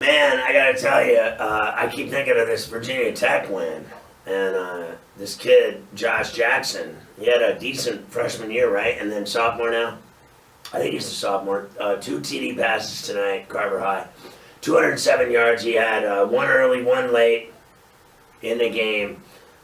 Man, I gotta tell you, I keep thinking of this Virginia Tech win, and this kid Josh Jackson. He had a decent freshman year, right? And then sophomore now. I think he's a sophomore. 2 TD passes tonight, Carver High. 207 yards. He had one early, one late in the game.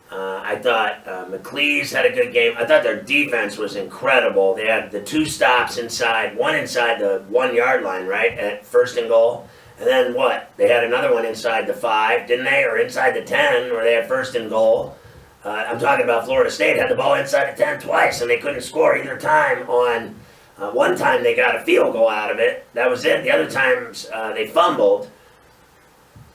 I thought McLeese had a good game. I thought their defense was incredible. They had the 2 stops inside, one inside the 1 yard line, right, at first and goal. And then what? They had another one inside the 5, didn't they? Or inside the 10, where they had first and goal. I'm talking about Florida State had the ball inside the 10 twice, and they couldn't score either time on... one time they got a field goal out of it. That was it. The other times they fumbled,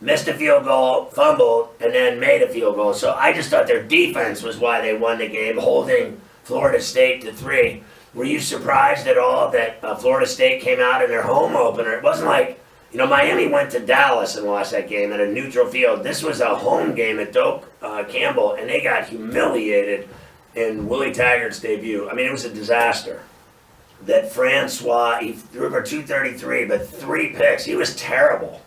missed a field goal, fumbled, and then made a field goal. So I just thought their defense was why they won the game, holding Florida State to 3. Were you surprised at all that Florida State came out in their home opener? It wasn't like, Miami went to Dallas and lost that game at a neutral field. This was a home game at Doak Campbell, and they got humiliated in Willie Taggart's debut. I mean, it was a disaster. That Francois, he threw for 233, but 3 picks. He was terrible.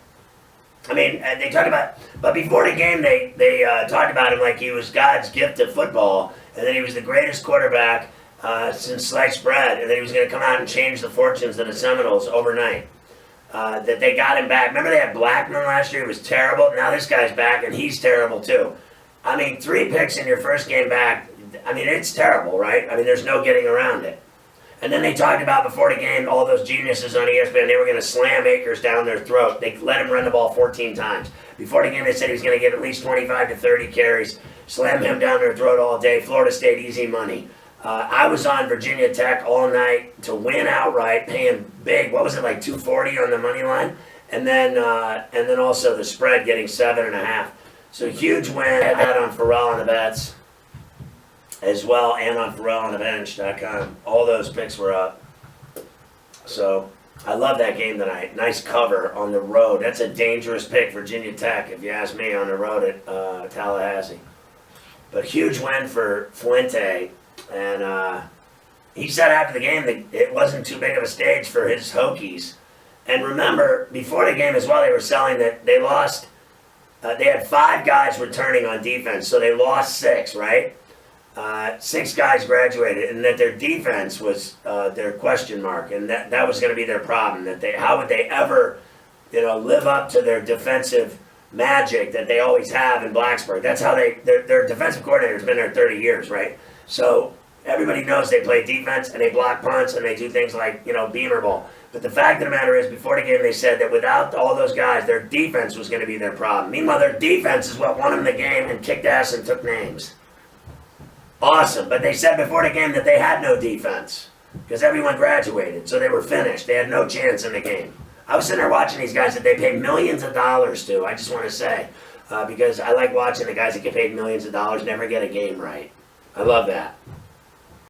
I mean, they talked about, but before the game, they talked about him like he was God's gift to football, and that he was the greatest quarterback since sliced bread, and that he was going to come out and change the fortunes of the Seminoles overnight. That they got him back. Remember they had Blackman last year? He was terrible. Now this guy's back, and he's terrible too. I mean, 3 picks in your first game back, I mean, it's terrible, right? I mean, there's no getting around it. And then they talked about before the game, all those geniuses on ESPN, they were going to slam Akers down their throat. They let him run the ball 14 times. Before the game, they said he was going to get at least 25 to 30 carries, slam him down their throat all day. Florida State, easy money. I was on Virginia Tech all night to win outright, paying big. What was it, like 240 on the money line? And then also the spread getting 7.5. So huge win. I had that on Ferrall on the bets as well, and on FerrallOnTheBench.com. All those picks were up. So I love that game tonight. Nice cover on the road. That's a dangerous pick, Virginia Tech, if you ask me, on the road at Tallahassee. But huge win for Fuente. And he said after the game that it wasn't too big of a stage for his Hokies. And remember, before the game as well, they were selling that they lost. They had 5 guys returning on defense, so they lost 6, right? 6 guys graduated, and that their defense was their question mark, and that was going to be their problem. That how would they ever, live up to their defensive magic that they always have in Blacksburg? That's how their defensive coordinator's been there 30 years, right? So everybody knows they play defense and they block punts and they do things like, beamer ball. But the fact of the matter is, before the game, they said that without all those guys, their defense was going to be their problem. Meanwhile, their defense is what won them the game and kicked ass and took names. Awesome. But they said before the game that they had no defense because everyone graduated, so they were finished. They had no chance in the game. I was sitting there watching these guys that they pay millions of dollars to, I just want to say, because I like watching the guys that get paid millions of dollars never get a game right. I love that.